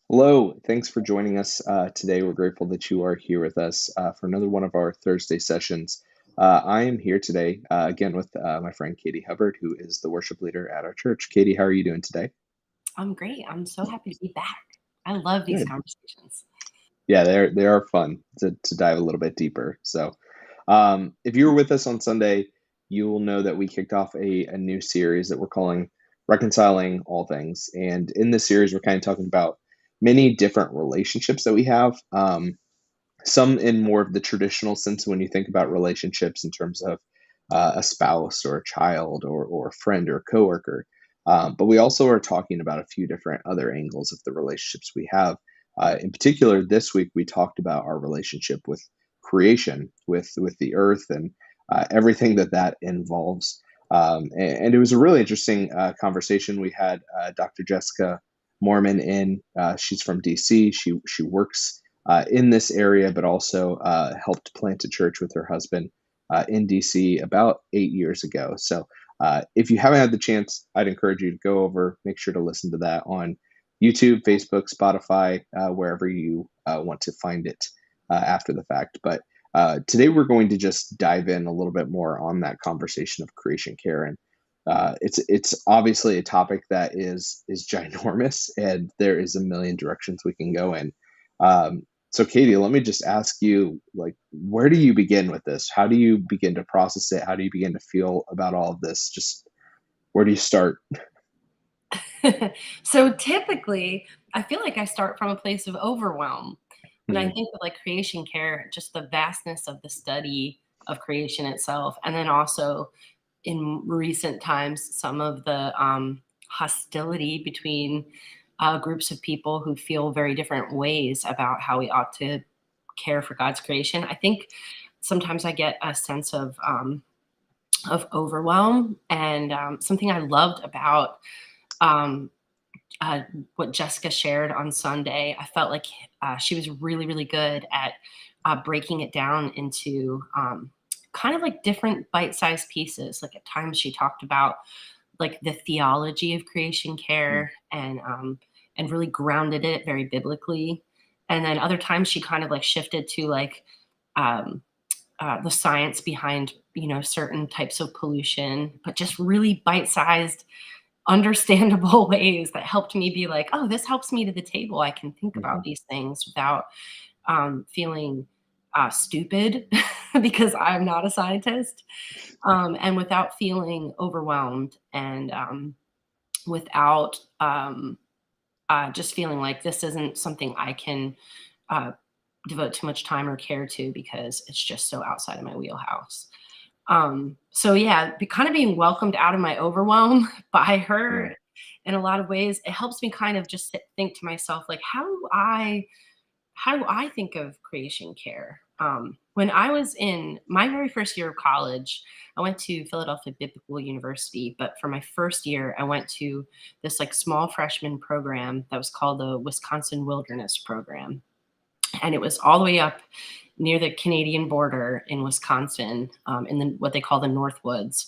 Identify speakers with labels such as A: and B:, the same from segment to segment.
A: Hello, thanks for joining us today. We're grateful that you are here with us for another one of our Thursday sessions. I am here today again with my friend Katie Hubbard, who is the worship leader at our church. Katie, how are you doing today?
B: I'm great. I'm so happy to be back. I love these
A: Good.
B: conversations.
A: Yeah, they are fun to dive a little bit deeper. So, if you were with us on Sunday, you will know that we kicked off a new series that we're calling Reconciling All Things. And in this series, we're kind of talking about many different relationships that we have. Some in more of the traditional sense when you think about relationships in terms of a spouse or a child or a friend or a coworker. But we also are talking about a few different other angles of the relationships we have. In particular, this week we talked about our relationship with creation, with the earth, and everything that involves. And it was a really interesting conversation. We had Dr. Jessica Mormon in. She's from DC. She works in this area, but also helped plant a church with her husband in DC about 8 years ago. So, if you haven't had the chance, I'd encourage you to go over, make sure to listen to that on YouTube, Facebook, Spotify, wherever you want to find it after the fact. But today we're going to just dive in a little bit more on that conversation of creation care. And it's obviously a topic that is ginormous, and there is a million directions we can go in. So, Katie, let me just ask you, like, where do you begin with this? How do you begin to process it? How do you begin to feel about all of this? Just where do you start?
B: So typically, I feel like I start from a place of overwhelm. When I
A: Mm,
B: think of like creation care, just the vastness of the study of creation itself, and then also in recent times, some of the hostility between groups of people who feel very different ways about how we ought to care for God's creation. I think sometimes I get a sense of overwhelm, and something I loved about um, uh, what Jessica shared on Sunday. I felt like she was really, really good at breaking it down into kind of like different bite-sized pieces. Like at times she talked about like the theology of creation
A: mm,
B: care and really grounded it very biblically. And then other times she kind of like shifted to like um, the science behind certain types of pollution, but just really bite-sized understandable ways that helped me be like, oh, this helps me to the table. I can think about
A: mhm,
B: these things without feeling stupid because I'm not a scientist, and without feeling overwhelmed, and without just feeling like this isn't something I can uh, devote too much time or care to because it's just so outside of my wheelhouse. So yeah, kind of being welcomed out of my overwhelm by
A: yeah.
B: her in a lot of ways, it helps me kind of just think to myself, like, how do I think of creation care? When I was in my very first year of college, I went to Philadelphia Biblical University, but for my first year, I went to this like small freshman program that was called the Wisconsin Wilderness Program, and it was all the way up near the Canadian border in Wisconsin, in what they call the Northwoods.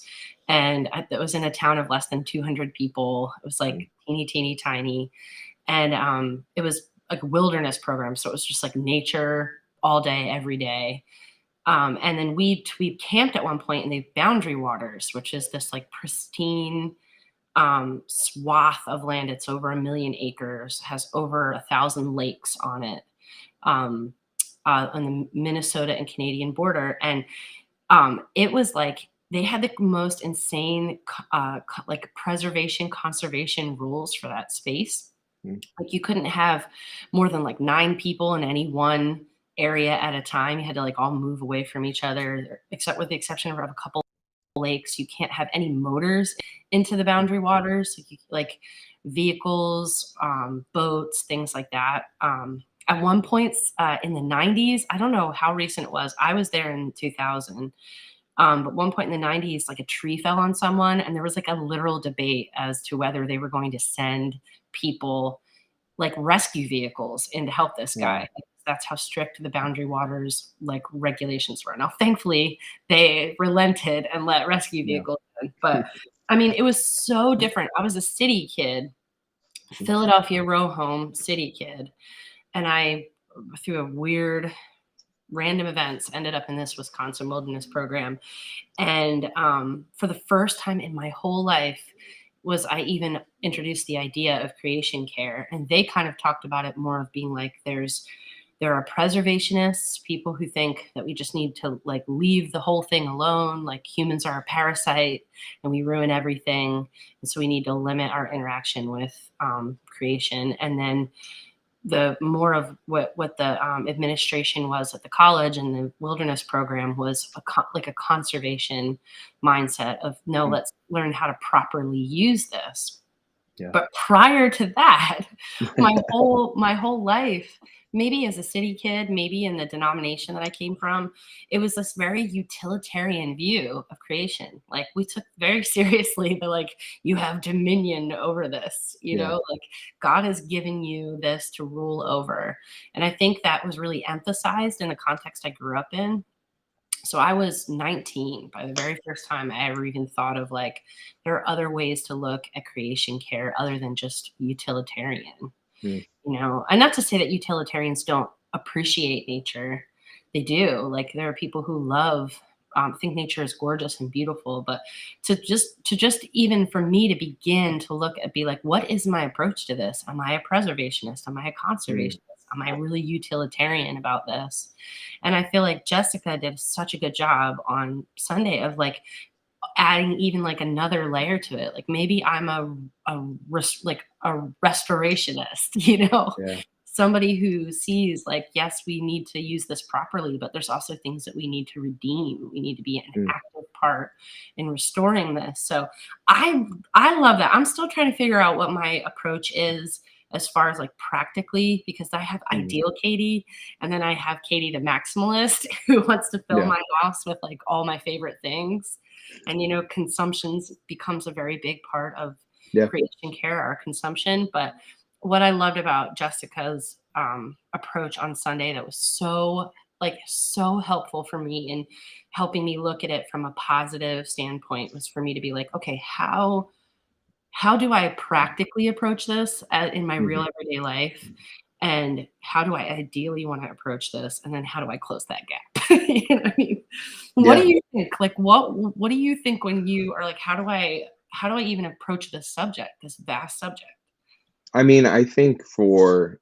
B: And it was in a town of less than 200 people. It was
A: Mm,
B: like teeny, teeny, tiny, and it was like a wilderness program, so it was just like nature all day, every day. And then we camped at one point in the Boundary Waters, which is this like pristine swath of land. It's over 1 million acres, has over 1,000 lakes on it, um, on the Minnesota and Canadian border. And it was like they had the most insane like preservation conservation rules for that space.
A: mm,
B: Like you couldn't have more than like 9 people in any one area at a time. You had to like all move away from each other, except with the exception of a couple lakes. You can't have any motors into the
A: mm,
B: boundary waters, like vehicles, boats, things like that. At one point in the 90s, I don't know how recent it was. I was there in 2000. But one point in the 90s, like a tree fell on someone, and there was like a literal debate as to whether they were going to send people like rescue vehicles in to help this guy.
A: wow.
B: That's how strict the boundary waters like regulations were. Now, thankfully, they relented and let rescue
A: Yeah.
B: vehicles in. But I mean, it was so different. I was a city kid, Philadelphia row home, city kid, and I, through a weird random events, ended up in this Wisconsin wilderness program. And for the first time in my whole life, was I even introduced the idea of creation care. And they kind of talked about it more of being like, there are preservationists, people who think that we just need to like leave the whole thing alone, like humans are a parasite and we ruin everything, and so we need to limit our interaction with creation. And then the more of what the administration was at the college and the wilderness program was like a conservation mindset of no,
A: Mm.
B: let's learn how to properly use this.
A: Yeah.
B: But prior to that, my whole life, maybe as a city kid, maybe in the denomination that I came from, it was this very utilitarian view of creation. Like we took very seriously the like you have dominion over this,
A: Yeah.
B: like God has given you this to rule over. And I think that was really emphasized in the context I grew up in. So I was 19 by the very first time I ever even thought of like there are other ways to look at creation care other than just utilitarian,
A: Mm.
B: and not to say that utilitarians don't appreciate nature. They do. Like there are people who love think nature is gorgeous and beautiful, but to just even for me to begin to look at be like, what is my approach to this? Am I a preservationist? Am I a
A: Mm.
B: conservationist? Am I really utilitarian about this? And I feel like Jessica did such a good job on Sunday of like adding even like another layer to it. Like maybe I'm like a restorationist,
A: Yeah.
B: somebody who sees like, yes, we need to use this properly, but there's also things that we need to redeem. We need to be an
A: Mm.
B: active part in restoring this. So I love that. I'm still trying to figure out what my approach is as far as like practically, because I have
A: Mm.
B: ideal Katie and then I have Katie the maximalist who wants to fill
A: Yeah.
B: my house with like all my favorite things. And consumptions becomes a very big part of
A: Yeah.
B: creation care, our consumption. But what I loved about Jessica's approach on Sunday that was so helpful for me in helping me look at it from a positive standpoint was for me to be like, okay, how do I practically approach this in my real
A: Mhm.
B: everyday life? And how do I ideally want to approach this? And then how do I close that gap? You know what I mean? What do
A: Yeah.
B: you think? Like, what do you think when you are like, how do I even approach this subject, this vast subject?
A: I mean, I think for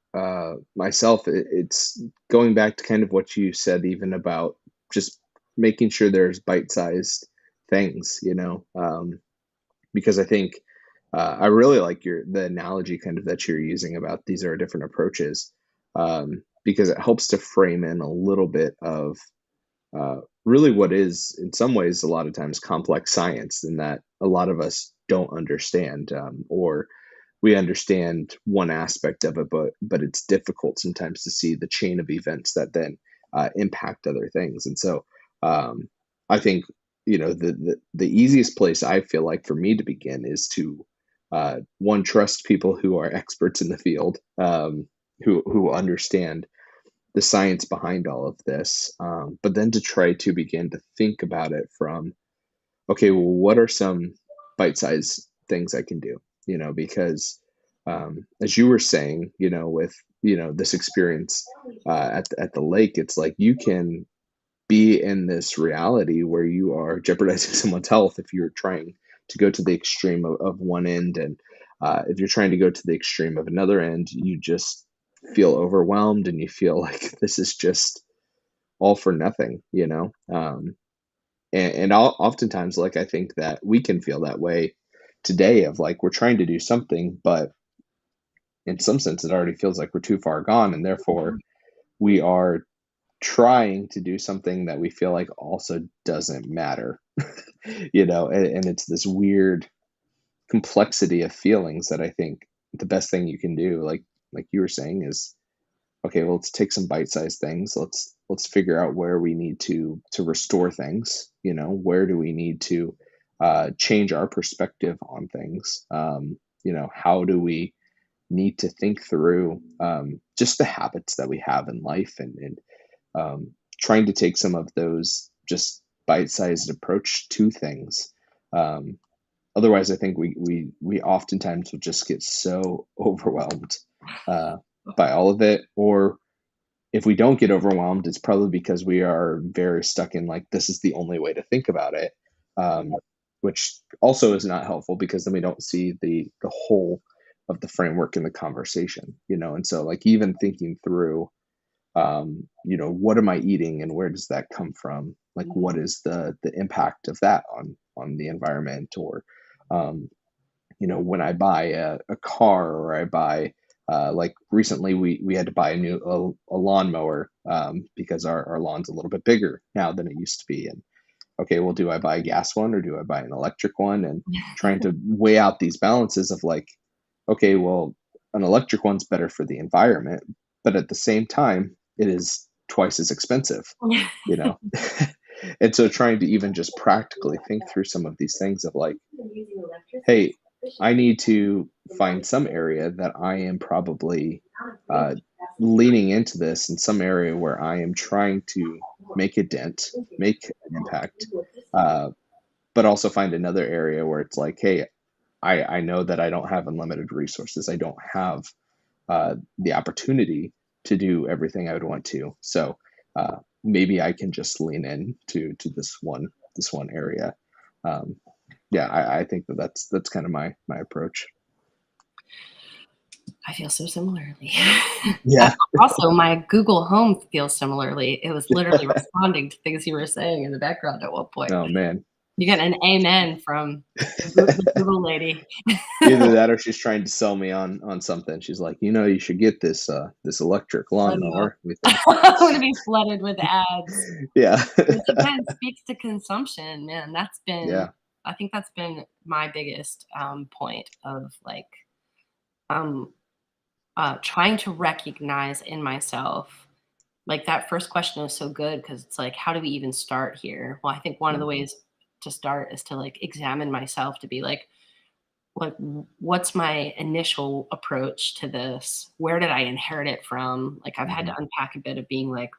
A: myself, it's going back to kind of what you said, even about just making sure there's bite-sized things, because I think I really like the analogy kind of that you're using about these are different approaches, because it helps to frame in a little bit of really what is in some ways a lot of times complex science, and that a lot of us don't understand, or we understand one aspect of it, but it's difficult sometimes to see the chain of events that then impact other things. And so um, I think the easiest place I feel like for me to begin is to one, trust people who are experts in the field, who understand the science behind all of this, but then to try to begin to think about it from, okay, well, what are some bite-sized things I can do? Because as you were saying, with this experience at the lake, it's like you can be in this reality where you are jeopardizing someone's health if you're trying to go to the extreme of one end, and if you're trying to go to the extreme of another end, you just feel overwhelmed and you feel like this is just all for nothing, and oftentimes, like, I think that we can feel that way today of like we're trying to do something, but in some sense, it already feels like we're too far gone, and therefore we are trying to do something that we feel like also doesn't matter, and it's this weird complexity of feelings that I think the best thing you can do, like you were saying, is okay, well, let's take some bite-sized things. Let's figure out where we need to restore things. Where do we need to change our perspective on things? How do we need to think through just the habits that we have in life, and trying to take some of those just bite-sized approach to things. Um, otherwise, I think we oftentimes will just get so overwhelmed uh, by all of it. Or if we don't get overwhelmed, it's probably because we are very stuck in like this is the only way to think about it, um, which also is not helpful because then we don't see the whole of the framework in the conversation, you know. And so like even thinking through, you know, what am I eating and where does that come from? Like what is the impact of that on the environment? Or um, you know, when I buy a car or I buy like recently we had to buy a lawnmower because our lawn's a little bit bigger now than it used to be. And okay, well, do I buy a gas one or do I buy an electric one? And trying to weigh out these balances of like, okay, well, an electric one's better for the environment, but at the same time, it is twice as expensive, you know? And so trying to even just practically think through some of these things of like, hey, I need to find some area that I am probably uh, leaning into this in some area where I am trying to make a dent, make an impact, uh, but also find another area where it's like, hey, I know that I don't have unlimited resources. I don't have the opportunity to do everything I would want to. So maybe I can just lean in to this one area. Um, yeah, I think that's kind of my approach.
B: I feel so similarly. Uh,
A: Yeah.
B: Also, my Google Home feels similarly. It was literally responding to things you were saying in the background at one point.
A: Oh man.
B: You get an amen from the Google lady.
A: Either that or she's trying to sell me on something. She's like, you know, you should get this electric
B: I know.
A: lawnmower. We think,
B: I'm gonna be flooded with ads,
A: yeah,
B: which again speaks to consumption, man.
A: yeah,
B: I think that's been my biggest, point of, like, um, trying to recognize in myself like, that first question is so good because it's like, how do we even start here? Well, I think one of the
A: mm,
B: ways to start is to, like, examine myself to be like, what's my initial approach to this? Where did I inherit it from? Like, I've had
A: mhm,
B: to unpack a bit of being like,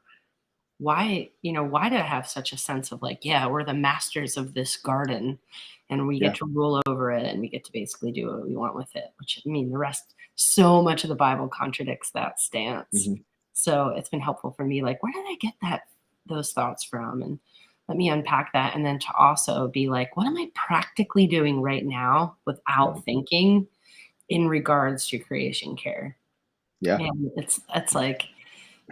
B: why do I have such a sense of like, yeah, we're the masters of this garden and we get
A: yeah,
B: to rule over it and we get to basically do what we want with it, which I mean, the rest, so much of the Bible contradicts that stance.
A: mhm,
B: So it's been helpful for me. Like, where did I get those thoughts from? And let me unpack that. And then to also be like, what am I practically doing right now
A: mhm,
B: without thinking in regards to creation care?
A: yeah,
B: And it's like,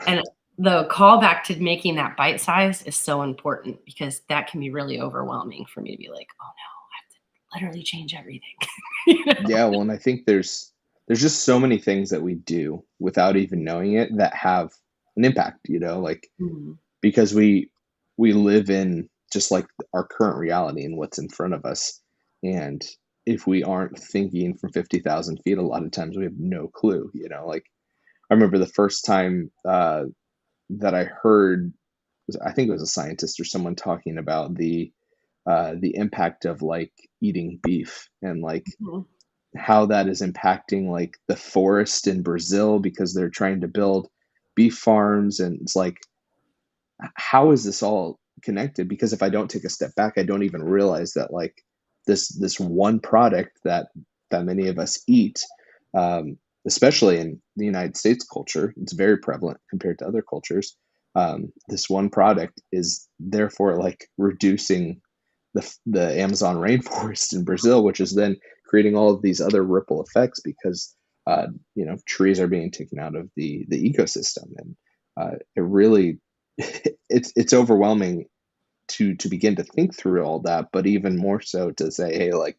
B: and the callback to making that bite size is so important because that can be really overwhelming for me to be like, "Oh, no, I have to literally change everything." You know?
A: yeah. Well, and I think there's just so many things that we do without even knowing it that have an impact. You know, like
B: Mhm,
A: because we live in just like our current reality and what's in front of us, and if we aren't thinking from 50,000 feet, a lot of times we have no clue. You know, like I remember the first time that I heard, I think it was a scientist or someone talking about the impact of like eating beef and like
B: mhm,
A: how that is impacting like the forest in Brazil because they're trying to build beef farms. And it's like, how is this all connected? Because if I don't take a step back, I don't even realize that like this one product that many of us eat, um, especially in the United States culture, it's very prevalent compared to other cultures. This one product is therefore like reducing the Amazon rainforest in Brazil, which is then creating all of these other ripple effects because you know, trees are being taken out of the ecosystem. And it really it's overwhelming to begin to think through all that, but even more so to say, hey, like,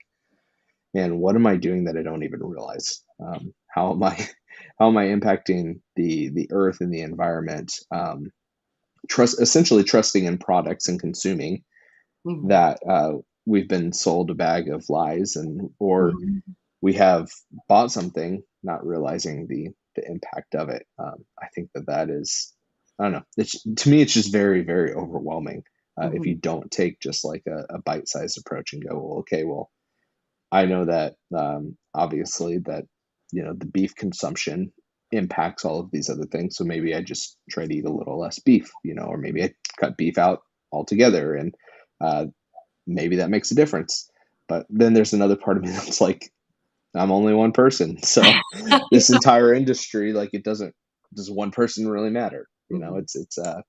A: man, what am I doing that I don't even realize? How am I how am I impacting the earth and the environment? Essentially trusting in products and consuming
B: mhm,
A: that we've been sold a bag of lies, and or
B: mhm,
A: we have bought something not realizing the impact of it. I think that is, I don't know. It's, to me, it's just very overwhelming if
B: mhm,
A: you don't take just like a bite-sized approach and go, well, okay, well, I know that obviously that you know the beef consumption impacts all of these other things, so maybe I just try to eat a little less beef, you know, or maybe I cut beef out altogether, and uh, maybe that makes a difference. But then there's another part of me that's like, I'm only one person. So this entire industry, like it doesn't, does one person really matter? You know,
B: Mhm.
A: it's I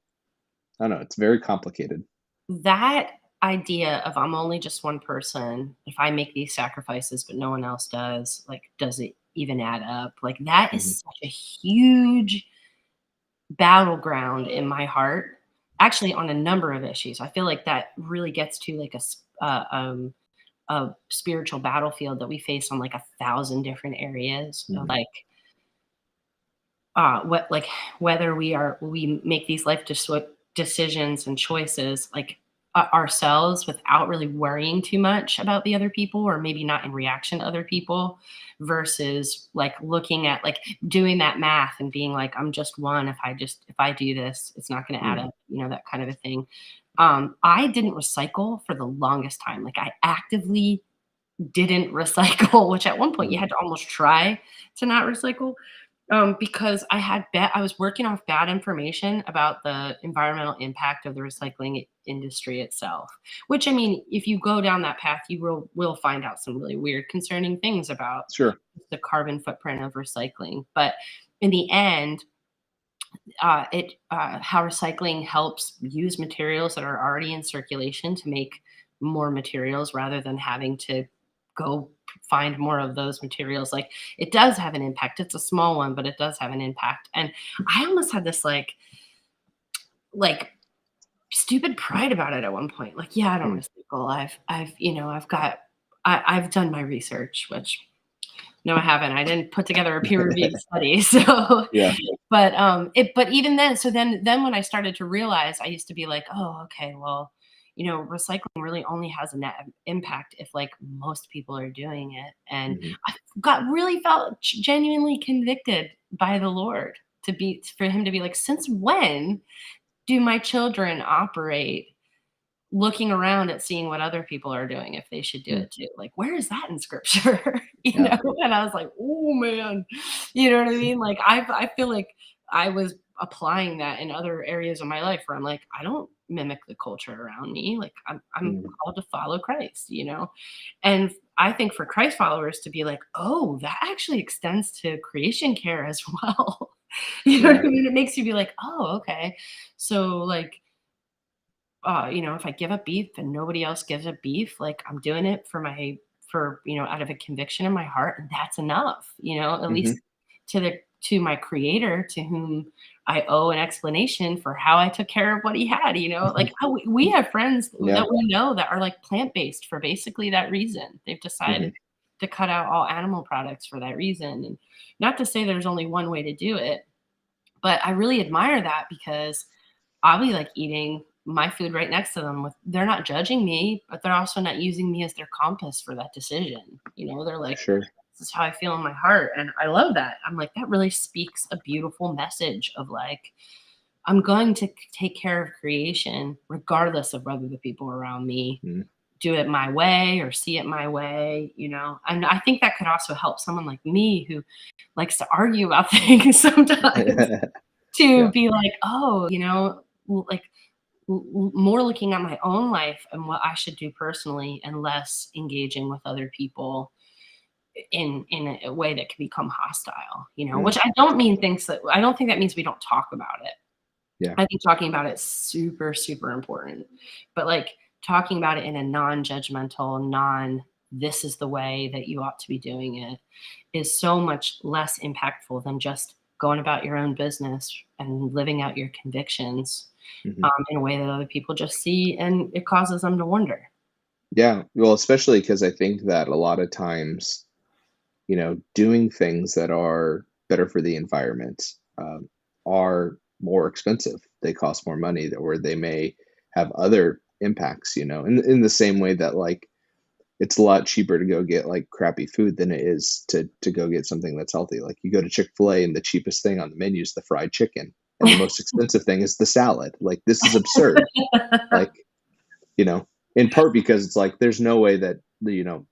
A: don't know, it's very complicated.
B: That idea of I'm only just one person, if I make these sacrifices but no one else does, like, does it even add up? Like, that is
A: Hmm.
B: such a huge battleground in my heart, actually on a number of issues. I feel like that really gets to like a spiritual battlefield that we face on like 1,000 different areas of
A: Hmm.
B: like what like whether we make these decisions and choices like ourselves without really worrying too much about the other people or maybe not in reaction to other people versus like looking at like doing that math and being like I'm just one, if I do this it's not going to add
A: Mm.
B: up, that kind of a thing. I didn't recycle for the longest time. Like I actively didn't recycle, which at one point you
A: Mm.
B: had to almost try to not recycle, because I was working off bad information about the environmental impact of the recycling industry itself. Which I mean, if you go down that path, you will find out some really weird, concerning things about
A: Sure.
B: the carbon footprint of recycling. But in the end, it how recycling helps use materials that are already in circulation to make more materials rather than having to go find more of those materials. Like it does have an impact. It's a small one, but it does have an impact. And I almost had this like stupid pride about it at one point. Like, yeah, I don't
A: Mm.
B: recycle. I've done my research, which no, I haven't. I didn't put together a peer reviewed study. So
A: Yeah.
B: but even then, so then when I started to realize, I used to be like, "Oh, okay, well, recycling really only has a net impact if like most people are doing it." And
A: Hmm.
B: I felt genuinely convicted by the Lord for him to be like, "Since when do my children operate looking around at seeing what other people are doing if they should do
A: Mm.
B: it too? Like, where is that in scripture?"
A: Yeah.
B: And I was like, "Oh man." You know what I mean? Like I feel like I was applying that in other areas of my life where I'm like, I don't mimic the culture around me. Like I'm
A: Mm.
B: called to follow Christ. And I think for Christ followers to be like, "Oh, that actually extends to creation care as well." You know what
A: Yeah.
B: I mean? It makes you be like, "Oh, okay." So like if I give up beef and nobody else gives up beef, like I'm doing it out of a conviction in my heart, and that's enough, at
A: Hmm.
B: least to my creator to whom I owe an explanation for how I took care of what he had. Like we have friends
A: Yeah.
B: that we know that are like plant-based for basically that reason. They've
A: Hmm.
B: decided to cut out all animal products for that reason. And not to say there's only one way to do it, but I really admire that because I'll be like eating my food right next to them they're not judging me, but they're also not using me as their compass for that decision. They're like,
A: Sure.
B: this is how I feel in my heart. And I love that. I'm like, that really speaks a beautiful message of like, I'm going to take care of creation regardless of whether the people around me
A: Mm.
B: do it my way or see it my way. And I think that could also help someone like me who likes to argue about things sometimes to
A: Yeah.
B: be like, oh, like more looking at my own life and what I should do personally and less engaging with other people in a way that can become hostile,
A: Mm.
B: which I don't think that means we don't talk about it.
A: Yeah.
B: I think talking about it is super, super important. But like talking about it in a non-judgmental, this is the way that you ought to be doing it is so much less impactful than just going about your own business and living out your convictions
A: Hmm.
B: in a way that other people just see, and it causes them to wonder.
A: Yeah. Well, especially because I think that a lot of times, doing things that are better for the environment are more expensive. They cost more money, or they may have other impacts. In the same way that like it's a lot cheaper to go get like crappy food than it is to go get something that's healthy. Like you go to Chick-fil-A and the cheapest thing on the menu is the fried chicken, and the most expensive thing is the salad. Like this is absurd. Like you know, in part because it's like there's no way that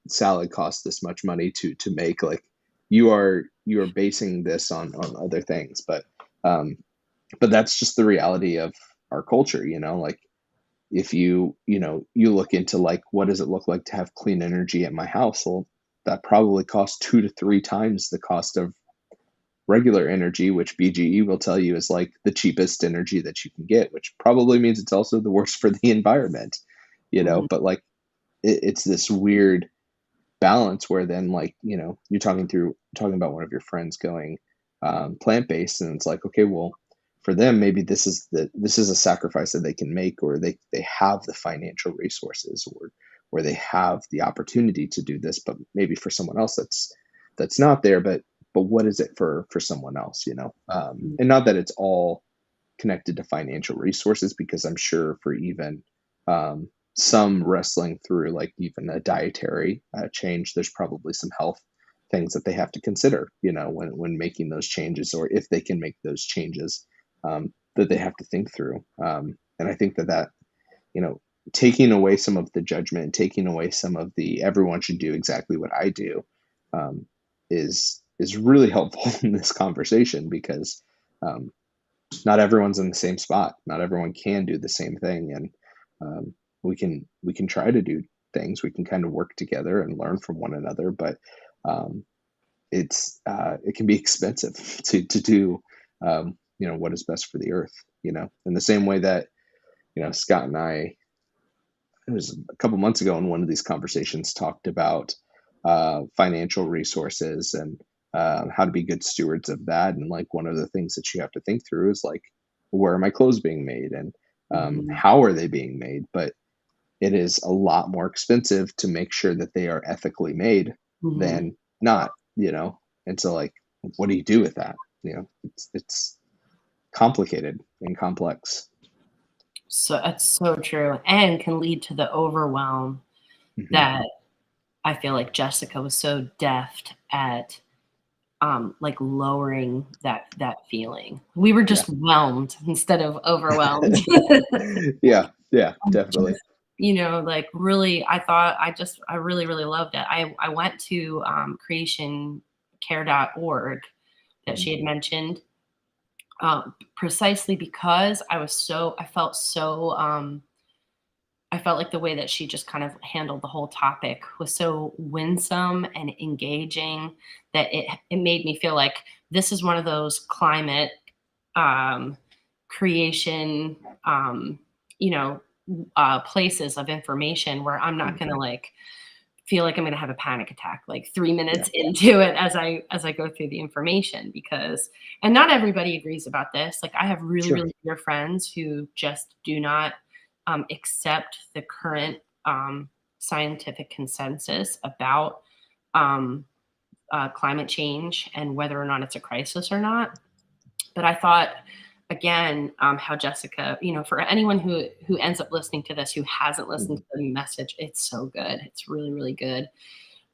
A: salad costs this much money to make. Like you are basing this on other things, um, but that's just the reality of our culture. Like if you look into like what does it look like to have clean energy at my house, well, that probably costs 2 to 3 times the cost of regular energy, which BGE will tell you is like the cheapest energy that you can get, which probably means it's also the worst for the environment,
B: Mhm.
A: but like it's this weird balance where then like you're talking about one of your friends going plant-based, and it's like, okay, well, for them maybe this is a sacrifice that they can make, or they have the financial resources, or they have the opportunity to do this, but maybe for someone else that's not there. But what is it for someone else, and not that it's all connected to financial resources, because I'm sure for even some wrestling through like even a dietary change, there's probably some health things that they have to consider, when making those changes, or if they can make those changes, that they have to think through. And I think that you know, taking away some of the judgment, taking away some of the everyone should do exactly what I do, um, is really helpful in this conversation, because um, not everyone's in the same spot. Not everyone can do the same thing, and we can try to do things. We can kind of work together and learn from one another, but um, it can be expensive to do what is best for the earth. In the same way that Scott and I, it was a couple months ago in one of these conversations, talked about financial resources and how to be good stewards of that. And like one of the things that you have to think through is like, where are my clothes being made, and
B: Mhm.
A: how are they being made? But it is a lot more expensive to make sure that they are ethically made
B: Mhm.
A: than not. And so like, what do you do with that? It's complicated and complex.
B: So that's so true, and can lead to the overwhelm
A: Hmm.
B: that I feel like Jessica was so deft at, like lowering that feeling. We were
A: Yeah.
B: just whelmed instead of overwhelmed.
A: Yeah, yeah,
B: I'm
A: definitely.
B: just, like really, I really, really loved it. I went to creationcare.org that
A: Mhm.
B: she had mentioned, precisely because I felt like the way that she just kind of handled the whole topic was so winsome and engaging that it made me feel like this is one of those climate um, creation, um, you know, places of information where I'm not going to
A: Mhm.
B: like feel like I'm going to have a panic attack like 3 minutes
A: Yeah,
B: into it as I go through the information, because and not everybody agrees about this. Like I have really,
A: sure.
B: really dear friends who just do not accept the current scientific consensus about um, climate change and whether or not it's a crisis or not. But I thought again, how Jessica, for anyone who ends up listening to this who hasn't listened
A: Mhm.
B: to the message, it's so good. It's really, really good.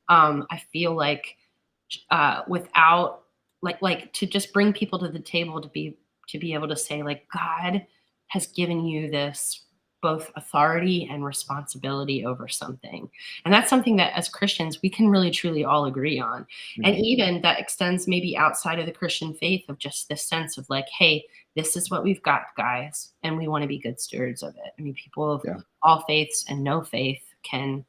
B: I feel like without like to just bring people to the table to be able to say like God has given you this both authority and responsibility over something, and that's something that as Christians we can really truly all agree on, and
A: Mhm.
B: even that extends maybe outside of the Christian faith of just this sense of like, hey, this is what we've got, guys, and we want to be good stewards of it. I mean, people of
A: Yeah.
B: all faiths and no faith can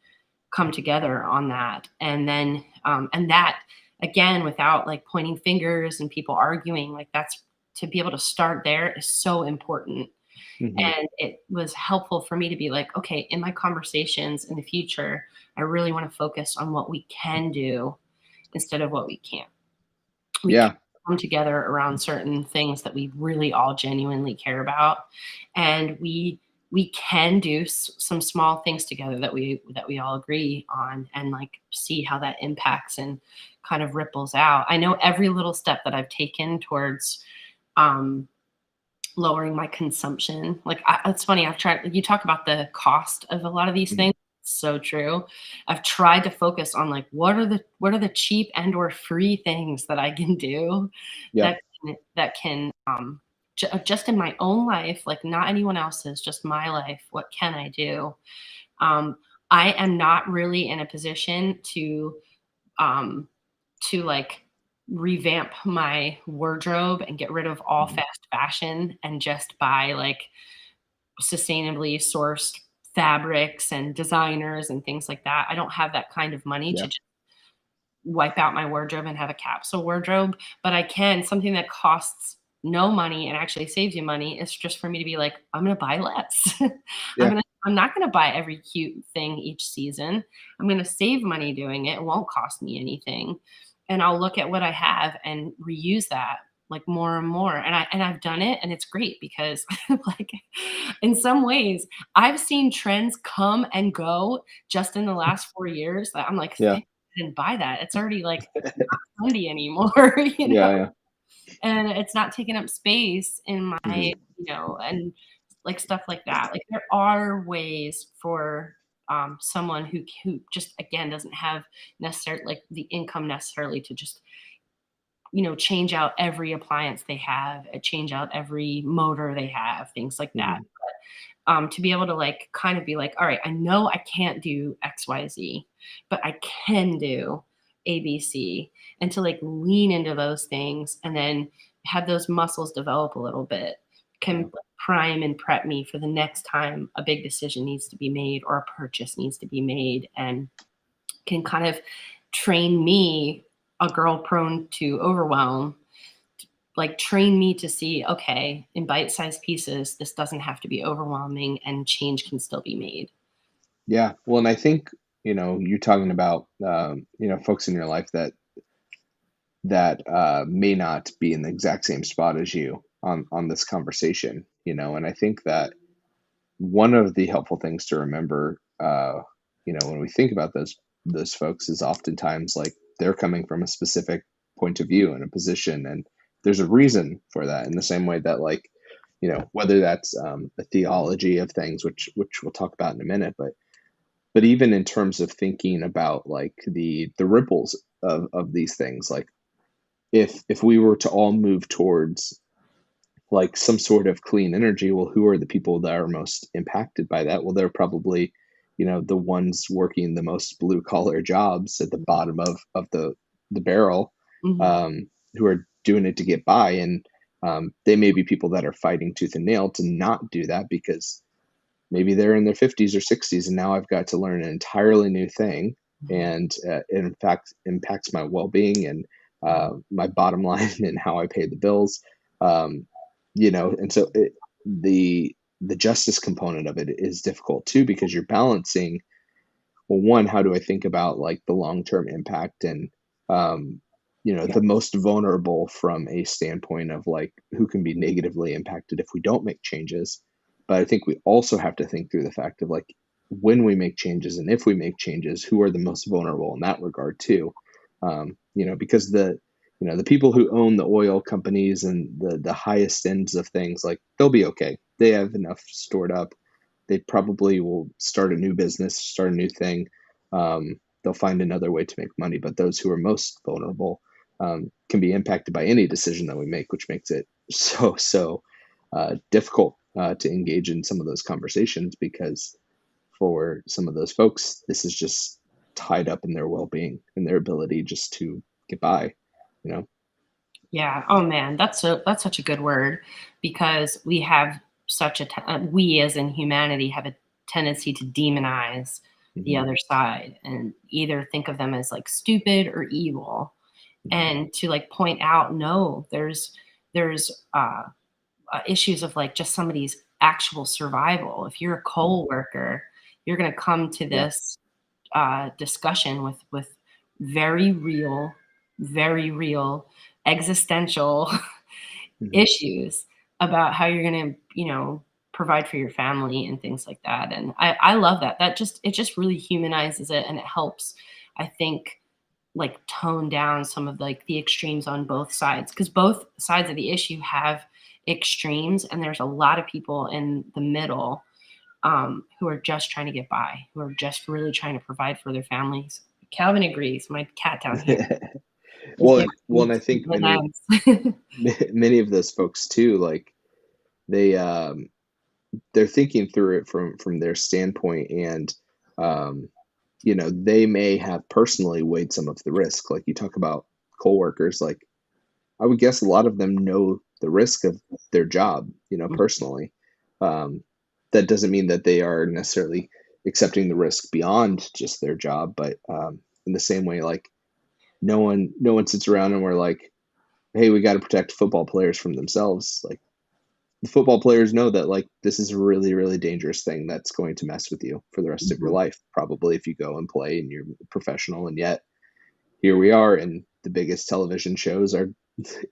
B: come together on that, and then and that again without like pointing fingers and people arguing, like that's to be able to start there is so important.
A: Mhm.
B: And it was helpful for me to be like, okay, in my conversations in the future I really want to focus on what we can do instead of what we can't. We can
A: Yeah.
B: come together around certain things that we really all genuinely care about, and we can do some small things together that we all agree on, and like see how that impacts and kind of ripples out. I know every little step that I've taken towards um lowering my consumption. Like it's funny, I've tried, you talk about the cost of a lot of these
A: Mhm.
B: things. So true. I've tried to focus on like what are the cheap and or free things that I can do
A: Yep.
B: that can just in my own life, like not anyone else's, just my life. What can I do? Um, I am not really in a position um, to like revamp my wardrobe and get rid of all
A: Mhm.
B: fast fashion and just buy like sustainably sourced fabrics and designers and things like that. I don't have that kind of money to
A: Yeah.
B: just wipe out my wardrobe and have a capsule wardrobe, but I can something that costs no money and actually saves you money is just for me to be like, I'm gonna buy less.
A: Yeah.
B: I'm not gonna buy every cute thing each season. I'm gonna save money doing it. It won't cost me anything. And I'll look at what I have and reuse that like more and more. And I've done it and it's great because like in some ways I've seen trends come and go just in the last 4 years that I'm like,
A: Yeah.
B: thank didn't buy that. It's already, like, not trendy anymore, you know?
A: Yeah. Yeah.
B: And it's not taking up space in my
A: Mhm.
B: and, like, stuff like that. Like, there are ways for, someone who just, again, doesn't have necessarily like, the income necessarily to just, change out every appliance they have, change out every motor they have, things like that.
A: Mhm.
B: To be able to like kind of be like, all right, I know I can't do XYZ, but I can do ABC, and to like lean into those things and then have those muscles develop a little bit
A: Yeah.
B: can prime and prep me for the next time a big decision needs to be made or a purchase needs to be made and can kind of train me, a girl prone to overwhelm, like train me to see, okay, in bite-sized pieces, this doesn't have to be overwhelming and change can still be made.
A: Yeah. Well, and I think, you're talking about, folks in your life that may not be in the exact same spot as you on this conversation, and I think that one of the helpful things to remember, when we think about those folks, is oftentimes like they're coming from a specific point of view and a position, and there's a reason for that. In the same way that, like, whether that's a theology of things, which we'll talk about in a minute, but even in terms of thinking about like the ripples of these things, like if we were to all move towards like some sort of clean energy, well, who are the people that are most impacted by that? Well, they're probably, the ones working the most blue collar jobs at the bottom of the barrel,
B: Mhm,
A: um, who are doing it to get by, and they may be people that are fighting tooth and nail to not do that because maybe they're in their 50s or 60s, and now I've got to learn an entirely new thing,
B: mhm,
A: and it in fact impacts my well-being and my bottom line and how I pay the bills. um, and so the justice component of it is difficult too, because you're balancing, well, one, how do I think about like the long-term impact, and um,
B: yeah,
A: the most vulnerable from a standpoint of like who can be negatively impacted if we don't make changes. But I think we also have to think through the fact of like when we make changes and if we make changes, who are the most vulnerable in that regard too. Because the people who own the oil companies and the highest ends of things, like they'll be okay. They have enough stored up. They probably will start a new business, start a new thing. They'll find another way to make money. But those who are most vulnerable can be impacted by any decision that we make, which makes it so difficult to engage in some of those conversations, because for some of those folks, this is just tied up in their well-being and their ability just to get by. You know.
B: yeah. Oh man, that's such a good word because we have we as in humanity have a tendency to demonize the
A: Hmm.
B: other side and either think of them as like stupid or evil,
A: Hmm.
B: and to like point out, no, there's issues of like just somebody's actual survival. If you're a coal worker, you're going to come to
A: Yeah.
B: this discussion with very real, very real existential
A: Hmm.
B: issues about how you're going to, provide for your family and things like that. And I love that. It just really humanizes it and it helps, I think, like tone down some of like the extremes on both sides because both sides of the issue have extremes and there's a lot of people in the middle who are just trying to get by, who are just really trying to provide for their families. Calvin agrees. My cat down here is
A: Well,
B: giving
A: and I
B: me
A: think
B: the nuts.
A: many of those folks too, like they they're thinking through it from their standpoint, and um, they may have personally weighed some of the risk. Like you talk about coworkers, like I would guess a lot of them know the risk of their job, personally. Um, that doesn't mean that they are necessarily accepting the risk beyond just their job, but in the same way, like no one sits around and we're like, hey, we got to protect football players from themselves. Like the football players know that like this is a really really dangerous thing that's going to mess with you for the rest of your
B: Mhm.
A: life, probably if you go and play and you're professional. And yet here we are, and the biggest television shows are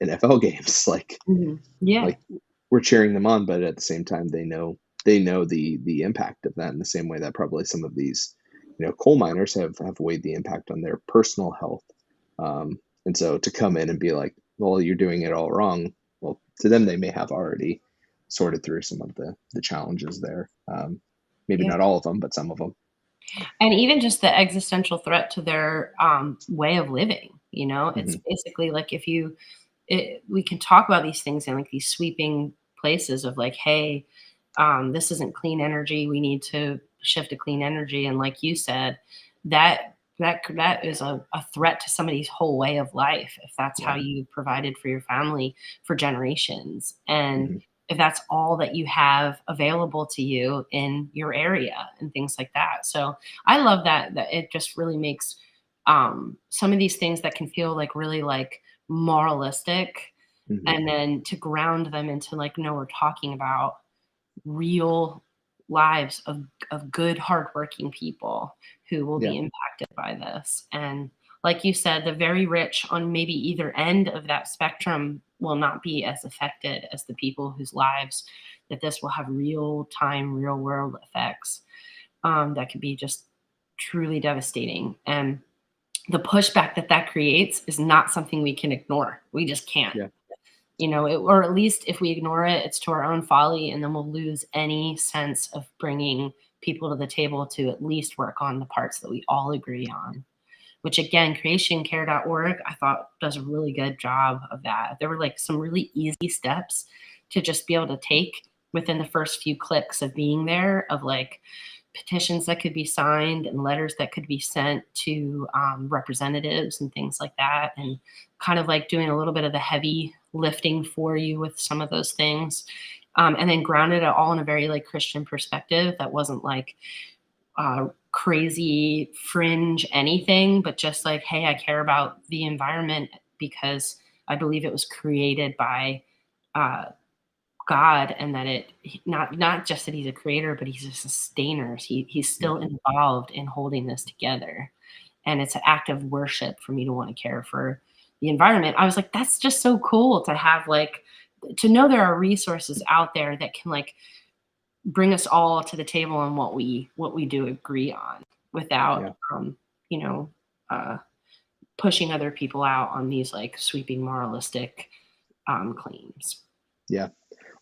A: NFL games.
B: Mhm. Yeah.
A: Like we're cheering them on, but at the same time, they know the impact of that in the same way that probably some of these, coal miners have weighed the impact on their personal health. And so to come in and be like, well, you're doing it all wrong. Well, to them, they may have already sorted through some of the challenges there. Maybe
B: Yeah.
A: not all of them, but some of them.
B: And even just the existential threat to their way of living, it's
A: Hmm.
B: basically like we can talk about these things in like these sweeping places of like, hey, this isn't clean energy. We need to shift to clean energy. And like you said, that is a threat to somebody's whole way of life if that's how
A: Yeah.
B: you provided for your family for generations. And
A: Hmm.
B: if that's all that you have available to you in your area and things like that. So I love that it just really makes some of these things that can feel like really like moralistic,
A: Hmm.
B: and then to ground them into like, no, we're talking about real lives of good hardworking people who will
A: Yeah.
B: be impacted by this. And like you said, the very rich on maybe either end of that spectrum will not be as affected as the people whose lives that this will have real time, real world effects, that could be just truly devastating. And the pushback that creates is not something we can ignore. We just can't.
A: Yeah.
B: Or at least if we ignore it, it's to our own folly, and then we'll lose any sense of bringing people to the table to at least work on the parts that we all agree on. Which again, creationcare.org, I thought does a really good job of that. There were like some really easy steps to just be able to take within the first few clicks of being there, of like petitions that could be signed and letters that could be sent to representatives and things like that, and kind of like doing a little bit of the heavy lifting for you with some of those things, and then grounded it all in a very like Christian perspective that wasn't like crazy fringe anything, but just like, hey, I care about the environment because I believe it was created by uh, God, and that not just that he's a creator, but he's a sustainer. He's still
A: Hmm.
B: involved in holding this together, and it's an act of worship for me to want to care for the environment. I was like, that's just so cool to have like to know there are resources out there that can like bring us all to the table on what we do agree on without
A: Yeah.
B: you know uh, pushing other people out on these like sweeping moralistic claims.
A: Yeah.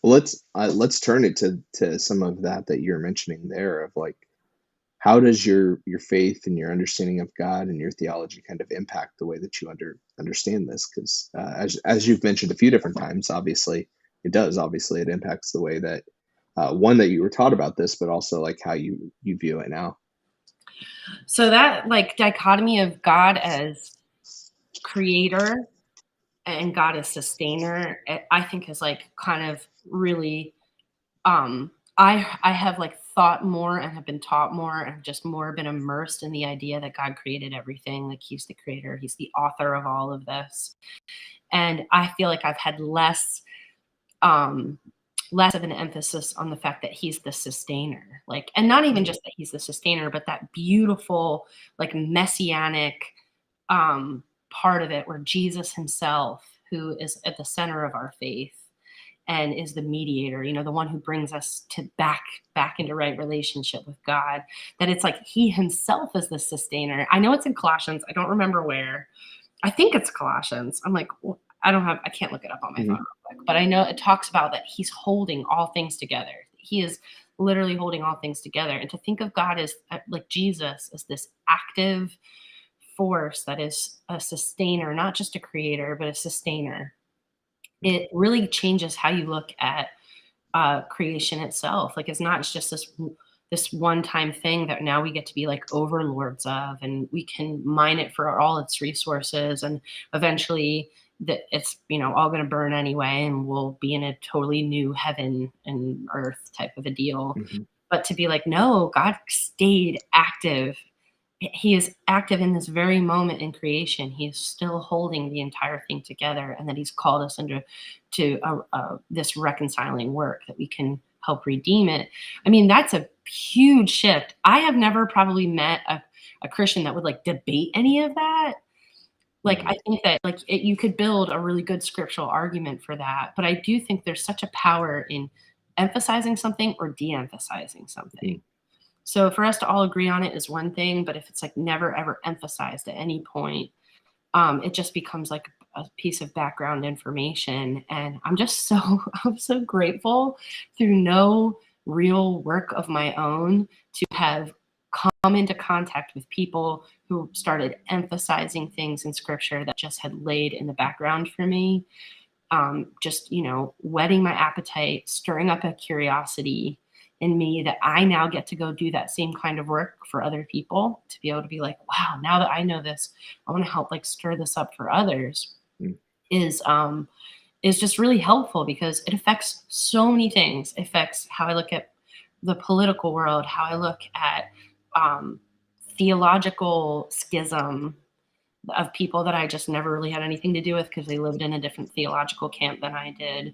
A: Well, let's turn it to some of that you're mentioning there of like how does your faith and your understanding of God and your theology kind of impact the way that you understand this? Because as you've mentioned a few different times, obviously it does. Obviously, it impacts the way that one that you were taught about this, but also like how you view it now.
B: So that like dichotomy of God as creator and God as sustainer, I think is like kind of really I have like thought more and have been taught more and just more been immersed in the idea that God created everything, like he's the creator, he's the author of all of this. And I feel like I've had um less of an emphasis on the fact that he's the sustainer. Like, and not even
A: Mhm.
B: just that he's the sustainer, but that beautiful, like messianic part of it where Jesus himself, who is at the center of our faith and is the mediator, the one who brings us to back into right relationship with God, that it's like he himself is the sustainer. I know it's in Colossians, I don't remember where. I think it's Colossians. I'm like, I can't look it up on my phone
A: Mhm.
B: real quick, but I know it talks about that he's holding all things together. He is literally holding all things together. And to think of God as like Jesus as this active force that is a sustainer, not just a creator, but a sustainer, it really changes how you look at creation itself. Like it's not just this one time thing that now we get to be like overlords of, and we can mine it for all its resources, and eventually that it's all going to burn anyway, and we'll be in a totally new heaven and earth type of a deal.
A: Mhm.
B: But to be like, no, God stayed active. He is active in this very moment in creation. He is still holding the entire thing together, and that He's called us into this reconciling work that we can help redeem it. I mean, that's a huge shift. I have never probably met a Christian that would like debate any of that. Like,
A: Mhm.
B: I think that like you could build a really good scriptural argument for that, but I do think there's such a power in emphasizing something or de-emphasizing
A: Mm.
B: something. So for us to all agree on it is one thing, but if it's like never ever emphasized at any point, it just becomes like a piece of background information. And I'm just so I'm so grateful through no real work of my own to have come into contact with people who started emphasizing things in scripture that just had laid in the background for me. Just, whetting my appetite, stirring up a curiosity in me that I now get to go do that same kind of work for other people, to be able to be like, wow, now that I know this, I want to help like stir this up for others,
A: Mm.
B: is is just really helpful because it affects so many things. It affects how I look at the political world, how I look at um, theological schism of people that I just never really had anything to do with because they lived in a different theological camp than I did.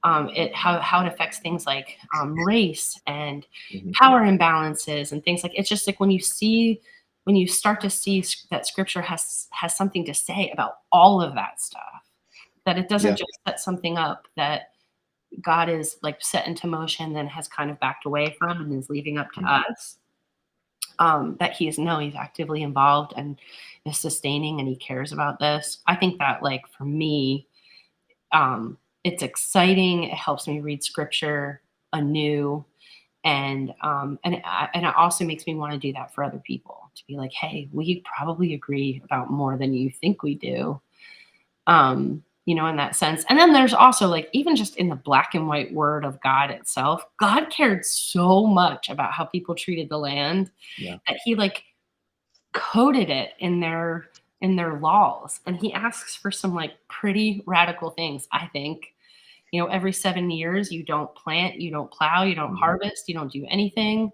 B: It how it affects things like race and
A: Mhm.
B: power imbalances and things like it's just like when you start to see that scripture has something to say about all of that stuff, that it doesn't
A: Yeah.
B: just set something up that God is like set into motion, then has kind of backed away from and is leaving up to
A: Mm.
B: us. That he's actively involved and is sustaining and he cares about this. I think that like for me, it's exciting. It helps me read scripture anew, and it also makes me want to do that for other people. To be like, hey, we probably agree about more than you think we do. In that sense. And then there's also like even just in the black and white word of God itself, God cared so much about how people treated the land
A: Yeah.
B: that he like coded it in their laws. And he asks for some like pretty radical things, I think. Every 7 years you don't plant, you don't plow, you don't
A: Mhm.
B: harvest, you don't do anything.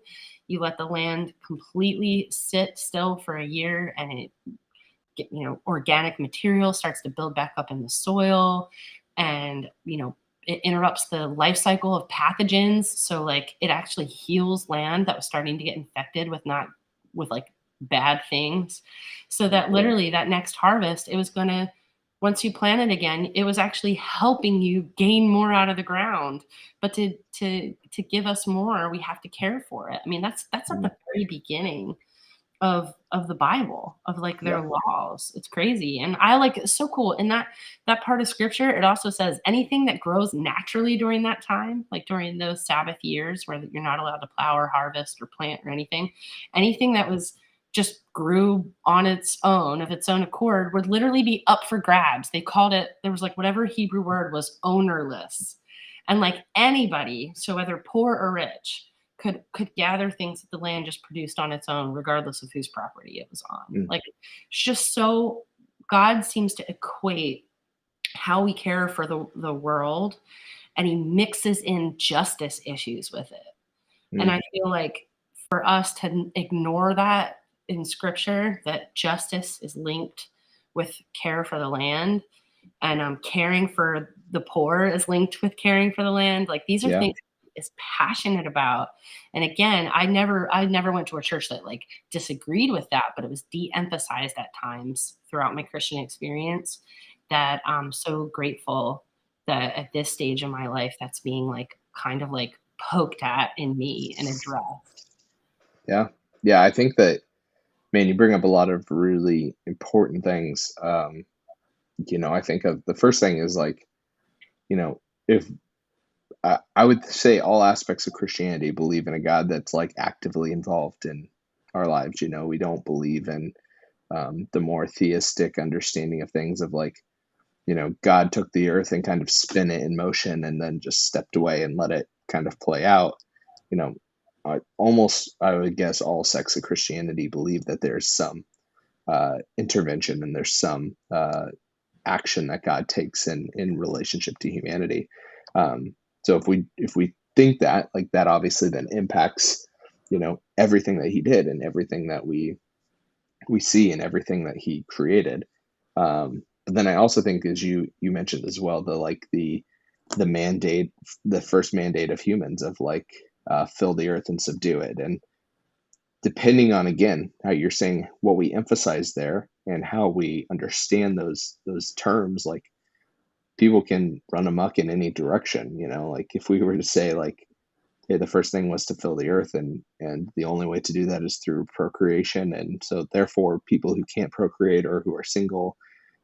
B: You let the land completely sit still for a year, and organic material starts to build back up in the soil, and it interrupts the life cycle of pathogens, so like it actually heals land that was starting to get infected with not with like bad things, so
A: Mm.
B: that literally that next harvest it was going to, once you plant it again, it was actually helping you gain more out of the ground. But to give us more, we have to care for it. I mean, that's at
A: Mm.
B: the very beginning of the Bible, of like
A: Yeah.
B: their laws. It's crazy. And I like it's so cool. In that part of scripture, it also says anything that grows naturally during that time, like during those Sabbath years where you're not allowed to plow or harvest or plant or anything that was just grew on its own of its own accord would literally be up for grabs. They called it, there was like whatever Hebrew word was ownerless. And like anybody, so whether poor or rich, could gather things that the land just produced on its own, regardless of whose property it was on.
A: Mm.
B: Like it's just so God seems to equate how we care for the world, and he mixes in justice issues with it. And
A: Mm.
B: I feel like for us to ignore that in scripture, that justice is linked with care for the land, and caring for the poor is linked with caring for the land. Like these are
A: Yeah.
B: things he is passionate about. And again, I never went to a church that like disagreed with that, but it was de-emphasized at times throughout my Christian experience. That I'm so grateful that at this stage in my life, that's being like kind of like poked at in me and addressed.
A: Yeah. Yeah. I think that, man, you bring up a lot of really important things. I think of the first thing is like, if I would say all aspects of Christianity believe in a God that's like actively involved in our lives. We don't believe in the more theistic understanding of things of like, God took the earth and kind of spin it in motion and then just stepped away and let it kind of play out. You know, I would guess all sects of Christianity believe that there's some intervention and there's some action that God takes in relationship to humanity. So if we think that, like, that obviously then impacts, everything that he did and everything that we see and everything that he created. But then I also think, as you mentioned as well, the mandate, the first mandate of humans of like, fill the earth and subdue it. And depending on, again, how you're saying what we emphasize there and how we understand those terms, like, people can run amok in any direction. Like, if we were to say, like, hey, the first thing was to fill the earth, and the only way to do that is through procreation, and so therefore people who can't procreate or who are single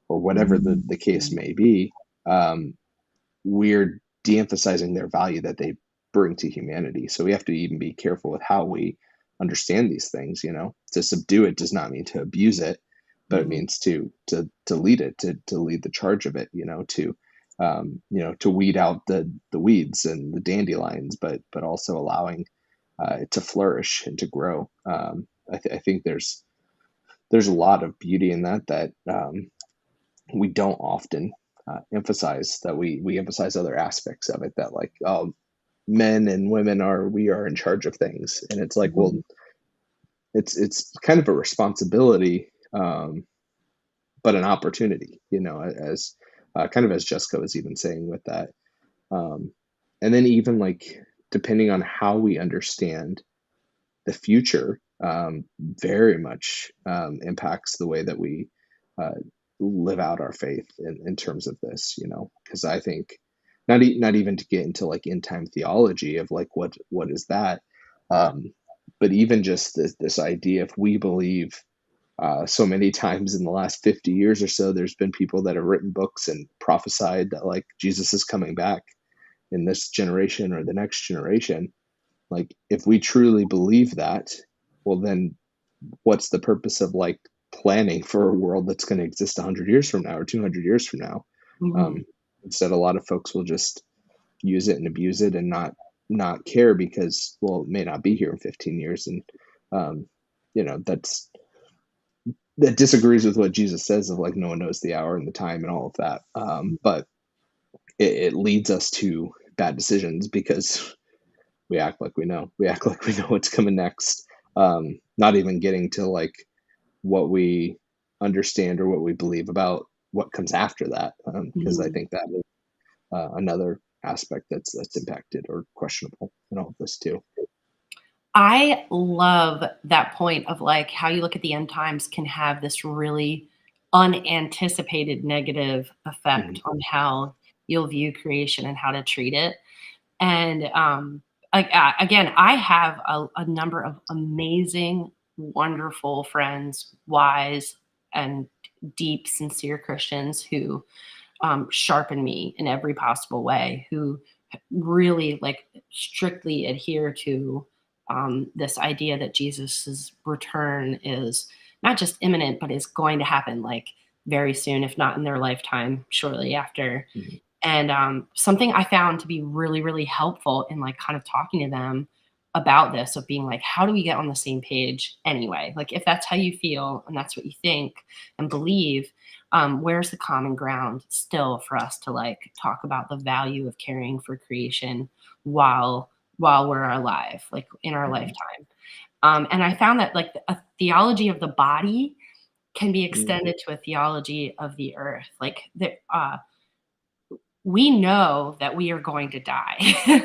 A: or whatever the case may be, um, we're de-emphasizing their value that they bring to humanity. So we have to even be careful with how we understand these things. To subdue it does not mean to abuse it, but it
B: Mhm.
A: means to lead it, to lead the charge of it. To weed out the weeds and the dandelions, but also allowing it to flourish and to grow. I think there's a lot of beauty in that we don't often emphasize. That we emphasize other aspects of it, that, like, oh, men and women we are in charge of things, and it's like, well,
B: Mhm.
A: it's kind of a responsibility, but an opportunity, as kind of as Jessica was even saying with that. um, and then even, like, depending on how we understand the future, very much impacts the way that we uh, live out our faith in terms of this. Because I think, not even to get into, like, end time theology of, like, what is that, um, but even just this idea, if we believe, so many times in the last 50 years or so, there's been people that have written books and prophesied that, like, Jesus is coming back in this generation or the next generation. Like, if we truly believe that, well, then what's the purpose of, like, planning for a world that's going to exist 100 years from now or 200 years from now?
B: Mhm.
A: Um, Instead, a lot of folks will just use it and abuse it and not care because, well, it may not be here in 15 years. And um, that disagrees with what Jesus says of, like, no one knows the hour and the time and all of that. But it leads us to bad decisions because we act like we know. We act like we know what's coming next. Not even getting to, like, what we understand or what we believe about what comes after that. Because I
B: Mhm.
A: think that is another aspect that's impacted or questionable in all of this too.
B: I love that point of like how you look at the end times can have this really unanticipated negative effect
A: Mhm.
B: on how you'll view creation and how to treat it. And like again, I have a number of amazing, wonderful friends, wise and deep, sincere Christians who sharpen me in every possible way, who really like strictly adhere to this idea that Jesus's return is not just imminent, but is going to happen like very soon, if not in their lifetime, shortly after.
A: Mhm.
B: And something I found to be really, really helpful in like kind of talking to them about this, of being like, how do we get on the same page anyway? Like, if that's how you feel and that's what you think and believe, where's the common ground still for us to like talk about the value of caring for creation while we're alive, like in our
A: Mhm.
B: lifetime? And I found that like a theology of the body can be
A: Mhm.
B: extended to a theology of the earth. Like we know that we are going to die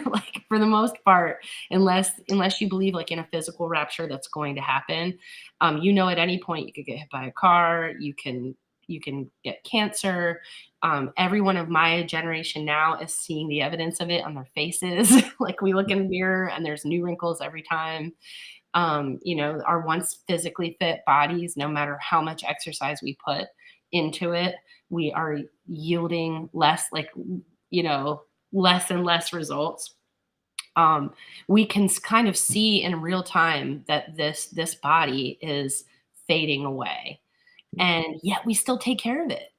B: like for the most part, unless you believe like in a physical rapture that's going to happen. At any point you could get hit by a car, you can get cancer. Everyone of my generation now is seeing the evidence of it on their faces. Like, we look in the mirror and there's new wrinkles every time. Our once physically fit bodies, no matter how much exercise we put into it, we are yielding less, like, you know, less and less results. We can kind of see in real time that this body is fading away, and yet we still take care of it.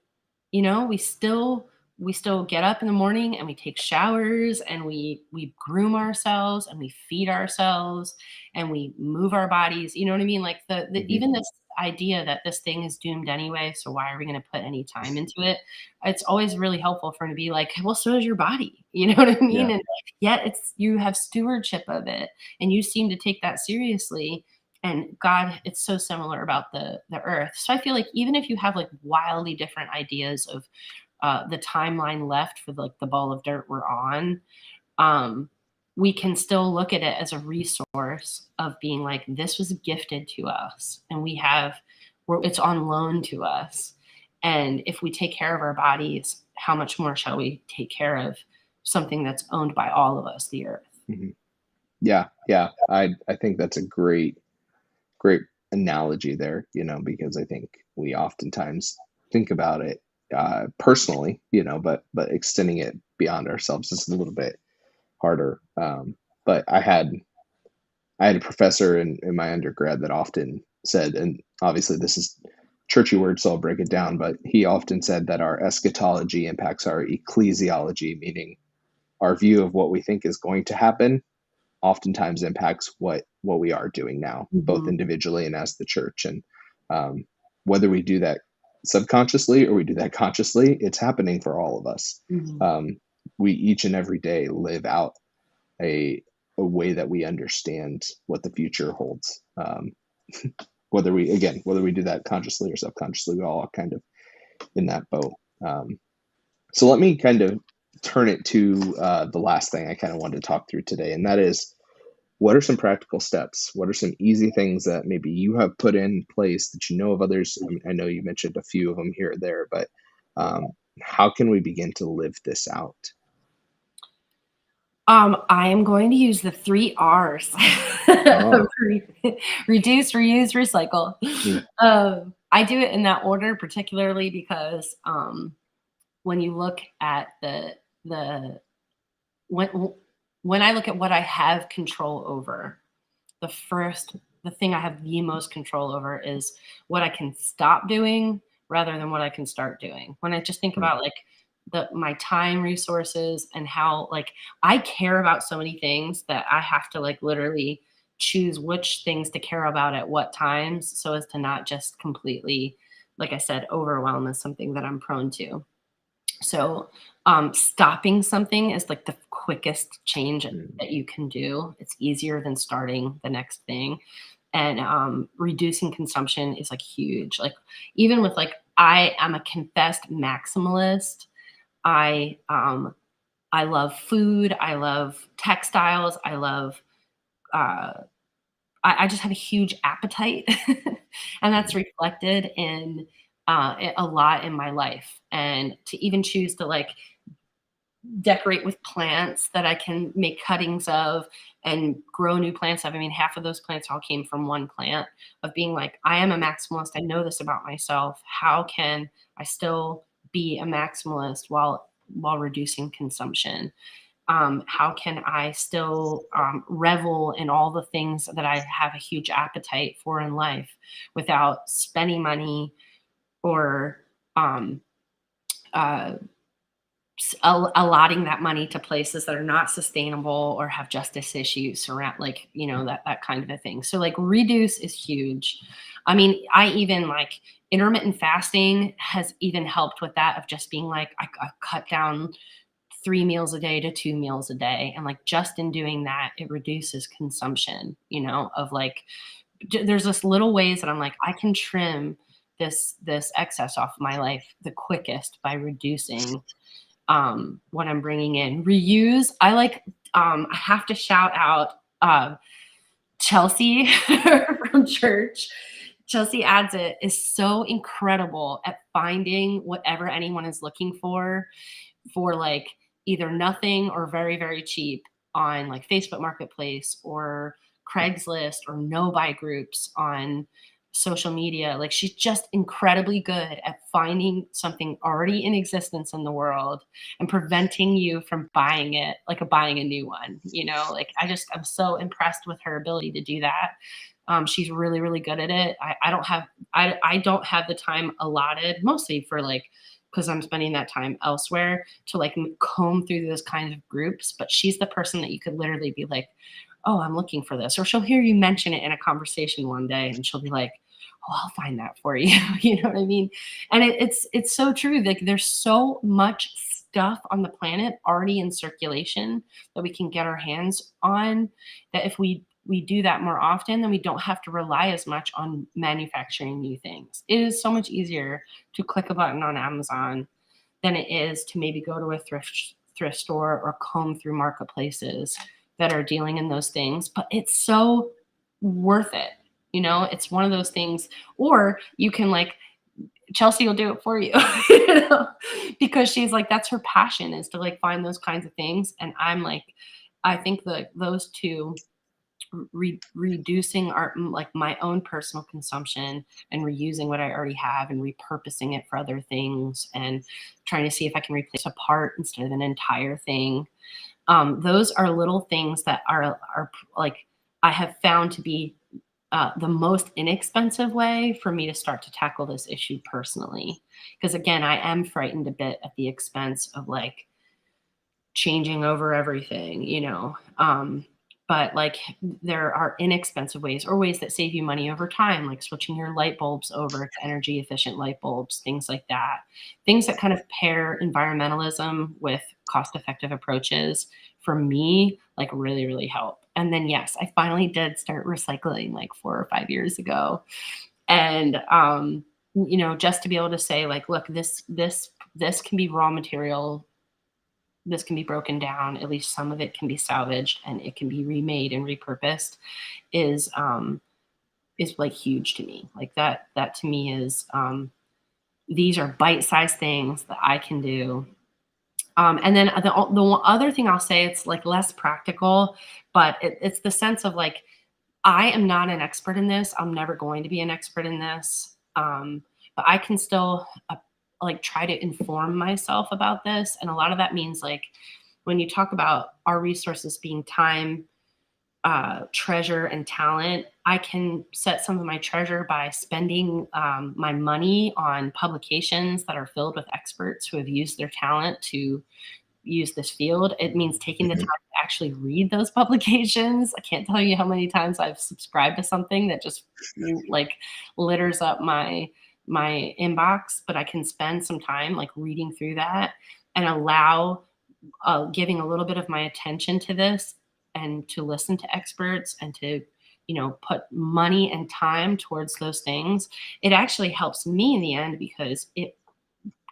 B: We still get up in the morning and we take showers and we groom ourselves and we feed ourselves and we move our bodies. You know what I mean? Like the
A: Mhm.
B: even this idea that this thing is doomed anyway, so why are we going to put any time into it? It's always really helpful for him to be like, well, so is your body. You know what I mean?
A: Yeah.
B: And yet it's you have stewardship of it, and you seem to take that seriously. And God, it's so similar about the earth. So I feel like even if you have like wildly different ideas of the timeline left for like the ball of dirt we're on, um, we can still look at it as a resource of being like, this was gifted to us and it's on loan to us. And if we take care of our bodies, how much more shall we take care of something that's owned by all of us, the earth?
A: Mhm. Yeah, yeah. I think that's a great analogy there, because I think we oftentimes think about it personally, but extending it beyond ourselves is a little bit harder. But I had a professor in my undergrad that often said, and obviously this is churchy word, so I'll break it down, but he often said that our eschatology impacts our ecclesiology, meaning our view of what we think is going to happen oftentimes impacts what we are doing now, both
B: Mm-hmm.
A: individually and as the church. And um, whether we do that subconsciously or we do that consciously, it's happening for all of us.
B: Mm-hmm.
A: Um, we each and every day live out a way that we understand what the future holds. Whether we do that consciously or subconsciously, we all are kind of in that boat. So let me kind of turn it to the last thing I kind of wanted to talk through today, and that is, what are some practical steps? What are some easy things that maybe you have put in place that you know of others? I mean, I know you mentioned a few of them here or there, but um, how can we begin to live this out?
B: I am going to use the three R's.
A: Oh,
B: Reduce, reuse, recycle.
A: mm,
B: I do it in that order, particularly because when you look at the when when I look at what I have control over, the thing I have the most control over is what I can stop doing rather than what I can start doing. When I just think
A: mm,
B: about like my time resources and how like I care about so many things that I have to like literally choose which things to care about at what times so as to not just completely, like I said, overwhelm is something that I'm prone to. So, stopping something is like the quickest change
A: mm,
B: that you can do. It's easier than starting the next thing. And reducing consumption is like huge. Like, even with like, I am a confessed maximalist. I um, I love food. I love textiles. I love uh, I just have a huge appetite, and that's
A: mm,
B: reflected in a lot in my life. And to even choose to like decorate with plants that I can make cuttings of and grow new plants of. I mean, half of those plants all came from one plant, of being like, I am a maximalist. I know this about myself. How can I still be a maximalist while reducing consumption? How can I still revel in all the things that I have a huge appetite for in life without spending money or um, uh, allotting that money to places that are not sustainable or have justice issues around, like, that kind of a thing. So like reduce is huge. I mean, I even like intermittent fasting has even helped with that, of just being like, I cut down 3 meals a day to 2 meals a day. And like just in doing that, it reduces consumption, of like, there's this little ways that I'm like, I can trim this excess off my life the quickest by reducing what I'm bringing in. Reuse, I have to shout out Chelsea from church. Chelsea Adds It is so incredible at finding whatever anyone is looking for like either nothing or very, very cheap on like Facebook Marketplace or Craigslist or no buy groups on social media. Like, she's just incredibly good at finding something already in existence in the world and preventing you from buying it, like buying a new one. Like, I'm so impressed with her ability to do that. She's really, really good at it. I don't have the time allotted, mostly for like, because I'm spending that time elsewhere, to like comb through those kinds of groups. But she's the person that you could literally be like, oh, I'm looking for this. Or she'll hear you mention it in a conversation one day and she'll be like, oh, I'll find that for you. You know what I mean? And it's so true. Like there's so much stuff on the planet already in circulation that we can get our hands on, that if we do that more often, then we don't have to rely as much on manufacturing new things. It is so much easier to click a button on Amazon than it is to maybe go to a thrift store or comb through marketplaces that are dealing in those things. But it's so worth it. You know, it's one of those things, or you can like Chelsea will do it for you, you know, because she's like, that's her passion is to like find those kinds of things. And I'm like, I think that those two reducing our like my own personal consumption and reusing what I already have and repurposing it for other things and trying to see if I can replace a part instead of an entire thing. Those are little things that are like I have found to be the most inexpensive way for me to start to tackle this issue personally. Because again, I am frightened a bit at the expense of like changing over everything, you know. But like there are inexpensive ways or ways that save you money over time, like switching your light bulbs over to energy efficient light bulbs, things like that. Things that kind of pair environmentalism with cost effective approaches for me, like really, really help. And then, yes, I finally did start recycling like 4 or 5 years ago. And, you know, just to be able to say like, look, this can be raw material, this can be broken down, at least some of it can be salvaged and it can be remade and repurposed is like huge to me. Like that to me is these are bite-sized things that I can do. And then the other thing I'll say, it's like less practical, but it's the sense of like I am not an expert in this. I'm never going to be an expert in this. But I can still like try to inform myself about this. And a lot of that means like when you talk about our resources being time, treasure, and talent, I can set some of my treasure by spending my money on publications that are filled with experts who have used their talent to use this field. It means taking the time
A: Mhm.
B: to actually read those publications. I can't tell you how many times I've subscribed to something that just like litters up my inbox, but I can spend some time like reading through that and allow giving a little bit of my attention to this and to listen to experts and to put money and time towards those things. It actually helps me in the end because it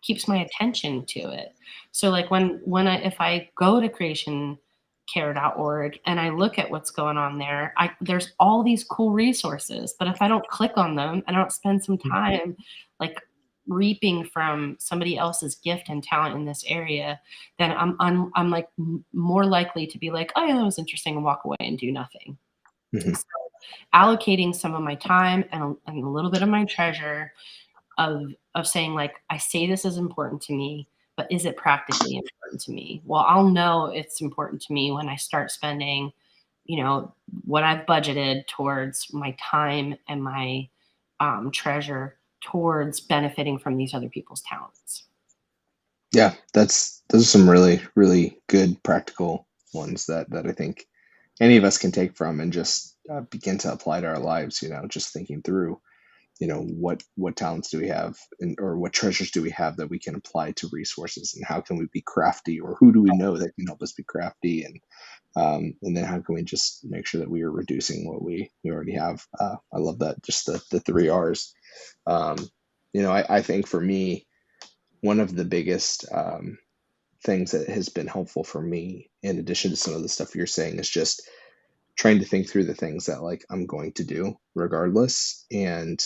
B: keeps my attention to it. So like if I go to creationcare.org and I look at what's going on there, there's all these cool resources, but if I don't click on them and I don't spend some time like reaping from somebody else's gift and talent in this area, then I'm like more likely to be like, oh yeah, that was interesting, and walk away and do nothing.
A: Mhm.
B: So allocating some of my time and a little bit of my treasure of saying like, I say this is important to me, but is it practically important to me? Well, I'll know it's important to me when I start spending, what I've budgeted towards my time and my treasure towards benefiting from these other people's talents.
A: Yeah, those are some really, really good practical ones that I think any of us can take from and just begin to apply to our lives. Just thinking through, what talents do we have, or what treasures do we have that we can apply to resources, and how can we be crafty, or who do we know that can help us be crafty, and then how can we just make sure that we are reducing what we already have. I love that, just the three R's. Um, I think for me, one of the biggest things that has been helpful for me, in addition to some of the stuff you're saying, is just trying to think through the things that like I'm going to do regardless, and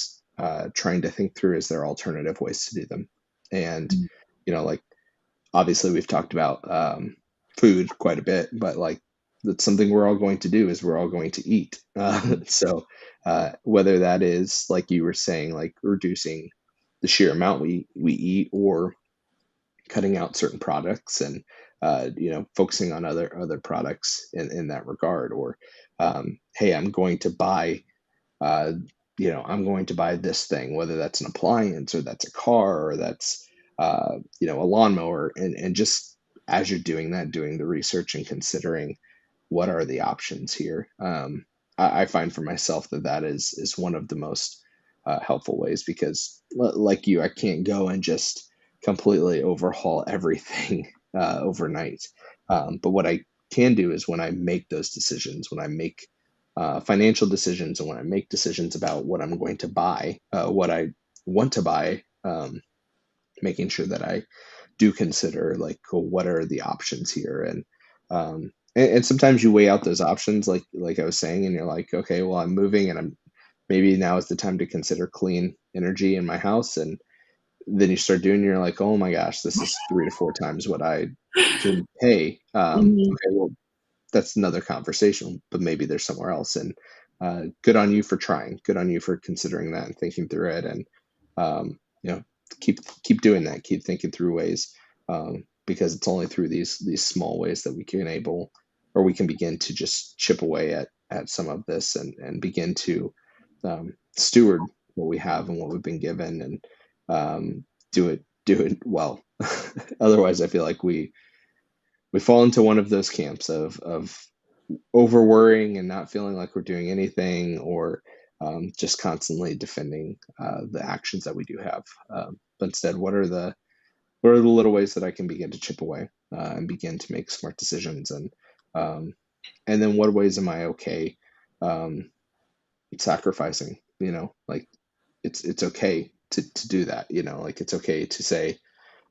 A: trying to think through, is there alternative ways to do them. And like obviously we've talked about food quite a bit, but like that's something we're all going to do, is we're all going to eat. So whether that is, like you were saying, like reducing the sheer amount we eat, or cutting out certain products, and focusing on other products in that regard, or hey, uh, I'm going to buy this thing, whether that's an appliance, or that's a car, or that's a lawnmower, and just as you're doing that, doing the research and considering what are the options here. I find for myself that is one of the most helpful ways because, like you, I can't go and just completely overhaul everything overnight. But what I can do is when I make those decisions, when I make financial decisions, and when I make decisions about what I'm going to buy, what I want to buy, making sure that I do consider like, well, what are the options here, and sometimes you weigh out those options, like I was saying, and you're like, okay, well, I'm moving, and I'm maybe now is the time to consider clean energy in my house, and then you start doing, you're like, oh my gosh, this is 3 to 4 times what I can pay.
B: Mhm.
A: Okay, well, that's another conversation, but maybe there's somewhere else. And good on you for trying. Good on you for considering that and thinking through it. And you know, keep doing that. Keep thinking through ways, because it's only through these small ways that we can able, or we can begin to just chip away at some of this, and begin to steward what we have and what we've been given, and do it well. Otherwise, I feel like we fall into one of those camps of over worrying and not feeling like we're doing anything, or just constantly defending the actions that we do have. But instead, what are the little ways that I can begin to chip away and begin to make smart decisions, um, and then what ways am I okay um, sacrificing? Like it's okay to do that. Like it's okay to say,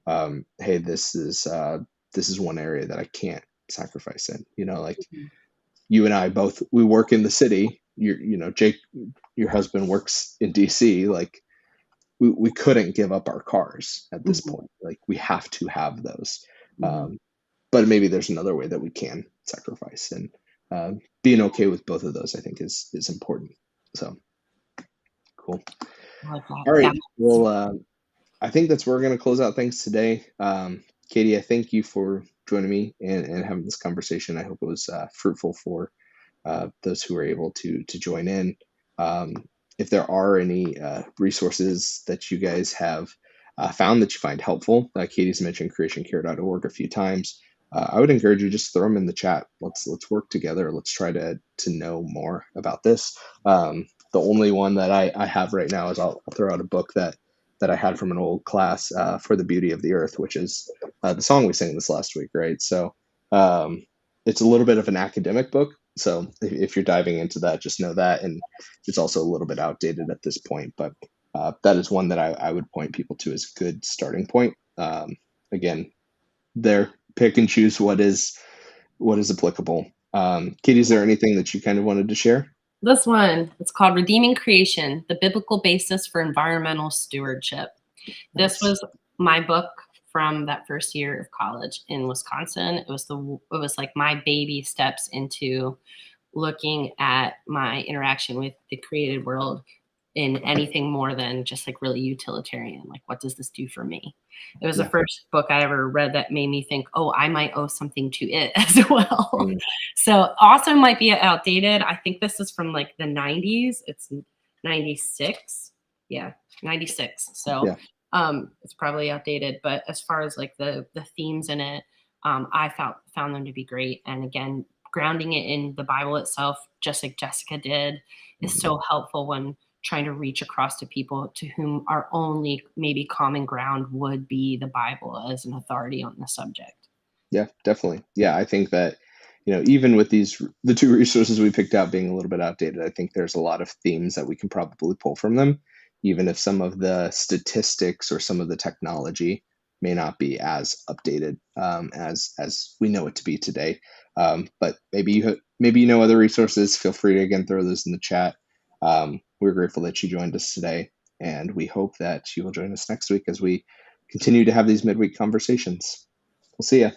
A: hey, this is one area that I can't sacrifice in. Like you and I both, we work in the city. Jake, your husband works in DC. Like we couldn't give up our cars at this
B: Mhm.
A: point. Like we have to have those.
B: Mhm.
A: Um, but maybe there's another way that we can sacrifice, and being okay with both of those, I think, is important. So cool.
B: I like that
A: All right.
B: balance.
A: Well, I think that's where we're going to close out things today. Katie, I thank you for joining me and having this conversation. I hope it was fruitful for those who are able to join in. Um, if there are any resources that you guys have found that you find helpful, Katie's mentioned creationcare.org a few times. I would encourage you, just throw them in the chat. Let's work together. Let's try to know more about this. The only one that I have right now is I'll throw out a book that I had from an old class, For the Beauty of the Earth, which is the song we sang this last week, right? So um, it's a little bit of an academic book. So if you're diving into that, just know that. And it's also a little bit outdated at this point, but that is one that I would point people to as a good starting point. Again, there, pick and choose what is applicable. Katie, is there anything that you kind of wanted to share?
B: This one, it's called Redeeming Creation, the Biblical Basis for Environmental Stewardship. This
A: Nice.
B: was my book from that first year of college in Wisconsin. It was like my baby steps into looking at my interaction with the created world in anything more than just like really utilitarian. Like, what does this do for me? It was the
A: Yeah.
B: first book I ever read that made me think, oh, I might owe something to it as well.
A: Mm,
B: So, also might be outdated. I think this is from like the 90s. It's 96. Yeah, 96. So,
A: yeah.
B: it's probably outdated. But as far as like the themes in it, I found them to be great. And again, grounding it in the Bible itself, just like Jessica did, is
A: Mhm.
B: so helpful when trying to reach across to people to whom our only maybe common ground would be the Bible as an authority on the subject.
A: Yeah, definitely. Yeah, I think that, even with the two resources we picked out being a little bit outdated, I think there's a lot of themes that we can probably pull from them, even if some of the statistics or some of the technology may not be as updated as we know it to be today. But maybe you know other resources. Feel free to again throw those in the chat. We're grateful that you joined us today, and we hope that you will join us next week as we continue to have these midweek conversations. We'll see you.